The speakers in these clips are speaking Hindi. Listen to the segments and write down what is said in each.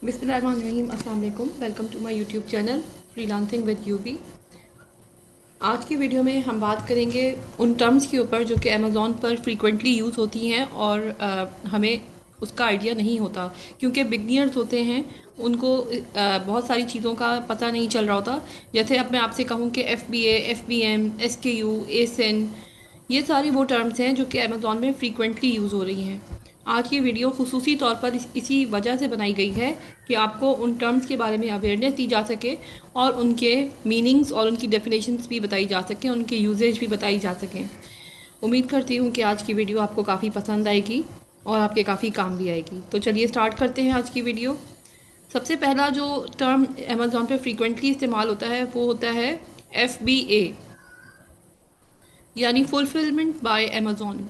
बिस्मिल्लाहिर्रहमानिर्रहीम, अस्सलाम वालेकुम। Welcome to my YouTube channel freelancing with UB. आज की वीडियो में हम बात करेंगे उन टर्म्स के ऊपर जो कि अमेज़ॉन पर फ्रीक्वेंटली यूज़ होती हैं और हमें उसका आइडिया नहीं होता, क्योंकि बिगनियर्स होते हैं, उनको बहुत सारी चीज़ों का पता नहीं चल रहा होता। जैसे अब मैं आपसे कहूँ कि FBA, FBM, SKU, ASIN, ये सारी वो टर्म्स हैं जो कि अमेज़ॉन में फ्रीक्वेंटली यूज़ हो रही हैं। आज की वीडियो खुसूसी तौर पर इसी वजह से बनाई गई है कि आपको उन टर्म्स के बारे में अवेयरनेस दी जा सके और उनके मीनिंग्स और उनकी डेफिनेशंस भी बताई जा सकें, उनके यूजेज भी बताई जा सकें। उम्मीद करती हूँ कि आज की वीडियो आपको काफ़ी पसंद आएगी और आपके काफ़ी काम भी आएगी। तो चलिए स्टार्ट करते हैं आज की वीडियो। सबसे पहला जो टर्म अमेज़ॉन पे फ्रीक्वेंटली इस्तेमाल होता है वो होता है FBA, यानी फुलफिलमेंट बाय अमेज़ॉन।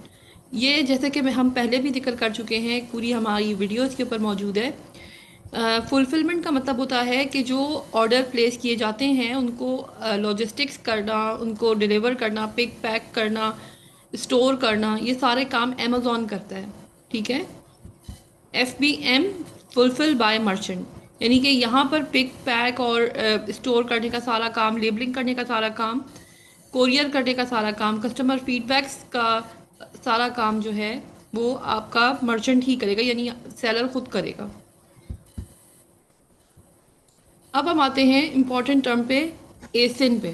ये जैसे कि हम पहले भी जिक्र कर चुके हैं, पूरी हमारी वीडियोज़ के ऊपर मौजूद है। फुलफिलमेंट का मतलब होता है कि जो ऑर्डर प्लेस किए जाते हैं उनको लॉजिस्टिक्स करना, उनको डिलीवर करना, पिक पैक करना, स्टोर करना, ये सारे काम अमेज़ॉन करता है। ठीक है। FBM, फुलफिल बाय मर्चेंट, यानी कि यहाँ पर पिक पैक और स्टोर करने का सारा काम, लेबलिंग करने का सारा काम, कोरियर करने का सारा काम, कस्टमर फीडबैक्स का सारा काम जो है वो आपका मर्चेंट ही करेगा, यानी सेलर खुद करेगा। अब हम आते हैं इम्पॉर्टेंट टर्म पे, एसिन पे।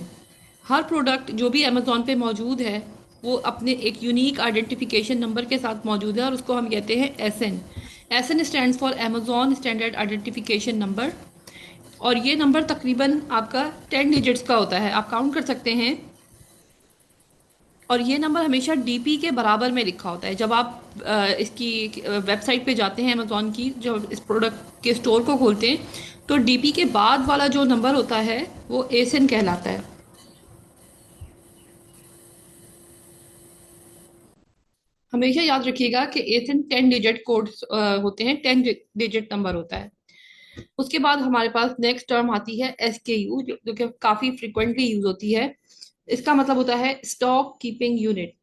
हर प्रोडक्ट जो भी अमेज़ॉन पे मौजूद है वो अपने एक यूनिक आइडेंटिफिकेशन नंबर के साथ मौजूद है और उसको हम कहते हैं ASIN. ASIN stands for Amazon standard identification number, और ये नंबर तकरीबन आपका 10 डिजिट्स का होता है, आप काउंट कर सकते हैं। और ये नंबर हमेशा डीपी के बराबर में लिखा होता है। जब आप इसकी वेबसाइट पे जाते हैं अमेज़ॉन की, जब इस प्रोडक्ट के स्टोर को खोलते हैं, तो डीपी के बाद वाला जो नंबर होता है वो एसिन कहलाता है। हमेशा याद रखिएगा कि एसिन 10 डिजिट कोड होते हैं, 10 डिजिट नंबर होता है। उसके बाद हमारे पास नेक्स्ट टर्म आती है SKU, जो कि काफी फ्रिक्वेंटली यूज होती है। इसका मतलब होता है स्टॉक कीपिंग यूनिट।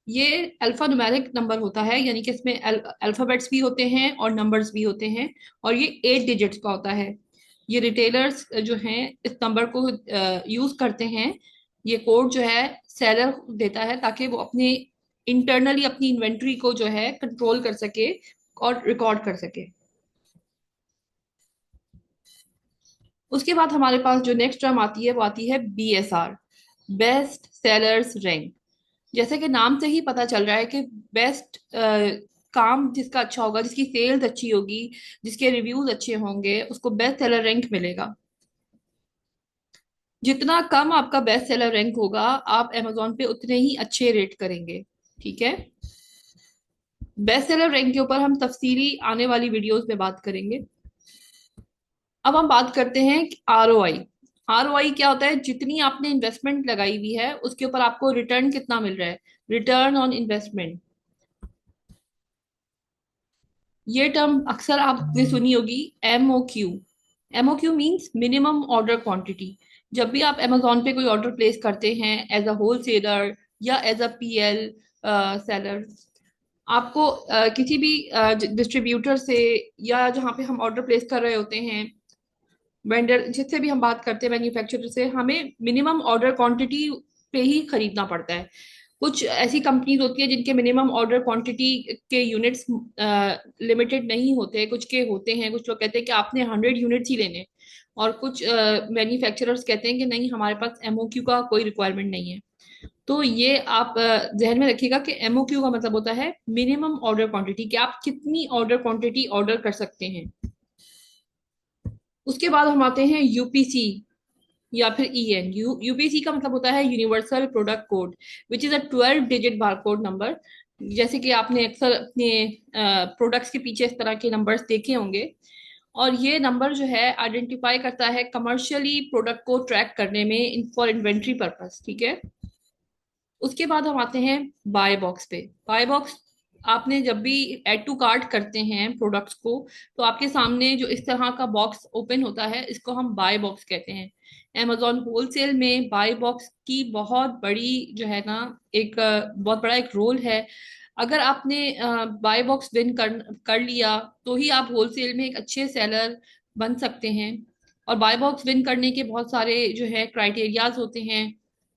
ये अल्फा न्यूमेरिक नंबर होता है, यानी कि इसमें अल्फाबेट्स भी होते हैं और नंबर्स भी होते हैं, और ये 8 डिजिट्स का होता है। ये रिटेलर्स जो हैं इस नंबर को यूज करते हैं। ये कोड जो है सेलर देता है ताकि वो अपने इंटरनली अपनी इन्वेंट्री को जो है कंट्रोल कर सके और रिकॉर्ड कर सके। उसके बाद हमारे पास जो नेक्स्ट टर्म आती है वो आती है BSR, बेस्ट सेलर्स रैंक। जैसे कि नाम से ही पता चल रहा है कि बेस्ट काम जिसका अच्छा होगा, जिसकी सेल्स अच्छी होगी, जिसके रिव्यूज अच्छे होंगे, उसको बेस्ट सेलर रैंक मिलेगा। जितना कम आपका बेस्ट सेलर रैंक होगा, आप अमेजोन पे उतने ही अच्छे रेट करेंगे। ठीक है। बेस्ट सेलर रैंक के ऊपर हम तफसीली आने वाली वीडियोस में बात करेंगे। अब हम बात करते हैं ROI। ROI क्या होता है? जितनी आपने इन्वेस्टमेंट लगाई हुई है उसके ऊपर आपको रिटर्न कितना मिल रहा है, रिटर्न ऑन इन्वेस्टमेंट। ये टर्म अक्सर आपने सुनी होगी, MOQ। MOQ means minimum order quantity. जब भी आप अमेजोन पे कोई ऑर्डर प्लेस करते हैं एज अ होल सेलर या एज अ PL सेलर, आपको किसी भी डिस्ट्रीब्यूटर से या जहाँ पे हम ऑर्डर प्लेस कर रहे होते हैं, वेंडर जिससे भी हम बात करते हैं, मैन्युफैक्चरर से, हमें मिनिमम ऑर्डर क्वांटिटी पे ही खरीदना पड़ता है। कुछ ऐसी कंपनीज होती है जिनके मिनिमम ऑर्डर क्वांटिटी के यूनिट्स लिमिटेड नहीं होते, कुछ के होते हैं। कुछ लोग कहते हैं कि आपने 100 यूनिट्स ही लेने, और कुछ मैन्युफैक्चरर्स कहते हैं कि नहीं, हमारे पास MOQ का कोई रिक्वायरमेंट नहीं है। तो ये आप जहन में रखिएगा कि MOQ का मतलब होता है मिनिमम ऑर्डर क्वांटिटी, कि आप कितनी ऑर्डर क्वांटिटी ऑर्डर कर सकते हैं। उसके बाद हम आते हैं UPC या फिर EN। यूपीसी का मतलब होता है universal product code, which is a 12 digit barcode number. जैसे कि आपने अक्सर अपने प्रोडक्ट्स के पीछे इस तरह के नंबर्स देखे होंगे, और ये नंबर जो है आइडेंटिफाई करता है कमर्शियली प्रोडक्ट को ट्रैक करने में, फॉर इन्वेंट्री पर्पस। ठीक है। उसके बाद हम आते हैं बाय बॉक्स पे। बाय बॉक्स, आपने जब भी ऐड टू कार्ट करते हैं प्रोडक्ट्स को, तो आपके सामने जो इस तरह का बॉक्स ओपन होता है, इसको हम बाय बॉक्स कहते हैं। Amazon होलसेल में बाय बॉक्स की बहुत बड़ी जो है ना, एक बहुत बड़ा एक रोल है अगर आपने बाय बॉक्स विन कर लिया तो ही आप होलसेल में एक अच्छे सेलर बन सकते हैं। और बाय बॉक्स विन करने के बहुत सारे जो है क्राइटेरियाज होते हैं,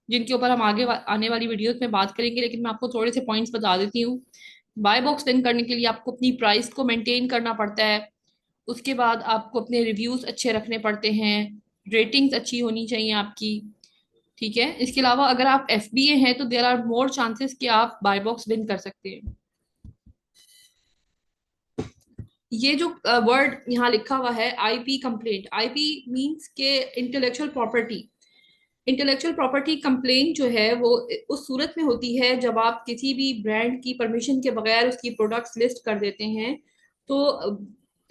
जिनके ऊपर हम आने वाली वीडियोस में बात करेंगे, लेकिन मैं आपको थोड़े से पॉइंट्स बता देती हूँ। बाय बॉक्स विन करने के लिए आपको अपनी प्राइस को मेंटेन करना पड़ता है। उसके बाद आपको अपने रिव्यूज अच्छे रखने पड़ते हैं, रेटिंग्स अच्छी होनी चाहिए आपकी। ठीक है, इसके अलावा अगर आप एफबीए हैं तो देर आर मोर चांसेस कि आप बाय बॉक्स विन कर सकते हैं। ये जो वर्ड यहाँ लिखा हुआ है आईपी कंप्लेंट, आईपी मींस के intellectual property. Intellectual property complaint जो है वो उस सूरत में होती है जब आप किसी भी ब्रांड की परमिशन के बगैर उसकी प्रोडक्ट्स लिस्ट कर देते हैं। तो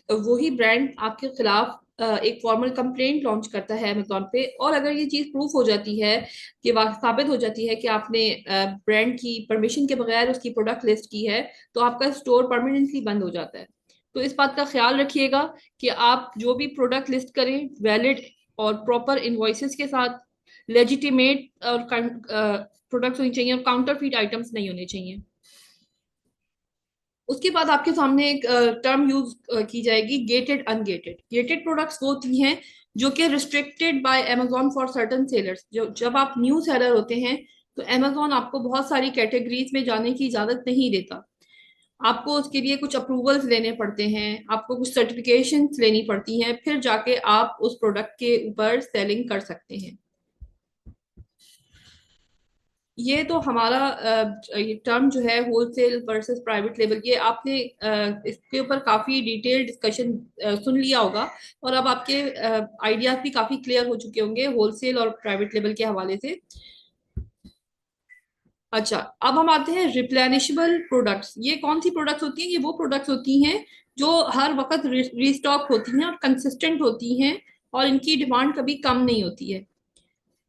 वही ब्रांड आपके खिलाफ एक फॉर्मल कंप्लेंट लॉन्च करता है अमेजोन पे। और अगर ये चीज प्रूफ हो जाती है कि साबित हो जाती है कि आपने ब्रांड की परमिशन के बगैर उसकी प्रोडक्ट लिस्ट की है, तो आपका स्टोर परमानेंटली बंद हो जाता है। तो इस बात का ख्याल रखिएगा कि आप जो भी प्रोडक्ट लिस्ट करें वैलिड और प्रॉपर इनवॉइसेस के साथ, लेजिटिमेट और प्रोडक्ट्स होनी चाहिए और काउंटरफीट आइटम्स नहीं होने चाहिए। उसके बाद आपके सामने एक टर्म यूज की जाएगी, गेटेड अनगेटेड। गेटेड प्रोडक्ट्स वो होती हैं जो कि restricted bye Amazon for certain sellers. जो जब आप न्यू सेलर होते हैं तो अमेजोन आपको बहुत सारी कैटेगरीज में जाने की इजाजत नहीं देता। आपको उसके लिए कुछ अप्रूवल्स लेने पड़ते हैं, आपको कुछ सर्टिफिकेशंस लेनी पड़ती हैं, फिर जाके आप उस प्रोडक्ट के ऊपर सेलिंग कर सकते हैं। ये तो हमारा ये टर्म जो है होलसेल वर्सेस प्राइवेट लेवल, ये आपने इसके ऊपर काफी डिटेल डिस्कशन सुन लिया होगा। और अब आपके आइडियाज भी काफी क्लियर हो चुके होंगे होलसेल और प्राइवेट लेवल के हवाले से। अच्छा, अब हम आते हैं रिप्लेनिशेबल प्रोडक्ट्स। ये कौन सी प्रोडक्ट्स होती हैं? ये वो प्रोडक्ट्स होती हैं जो हर वक्त रीस्टॉक होती हैं और कंसिस्टेंट होती हैं, और इनकी डिमांड कभी कम नहीं होती है।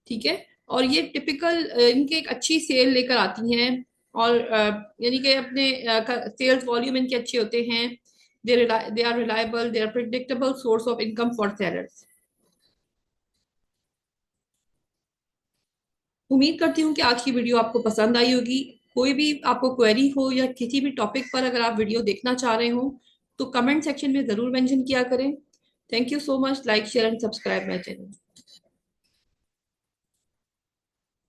ठीक है, और ये टिपिकल इनके एक अच्छी सेल लेकर आती हैं। और यानी कि अपने सेल्स वॉल्यूम इनके अच्छे होते हैं। They are reliable, they are predictable source of income for sellers. उम्मीद करती हूँ कि आज की वीडियो आपको पसंद आई होगी। कोई भी आपको क्वेरी हो या किसी भी टॉपिक पर अगर आप वीडियो देखना चाह रहे हो तो कमेंट सेक्शन में जरूर मेंशन किया करें। Thank you so much. Like share and subscribe my channel.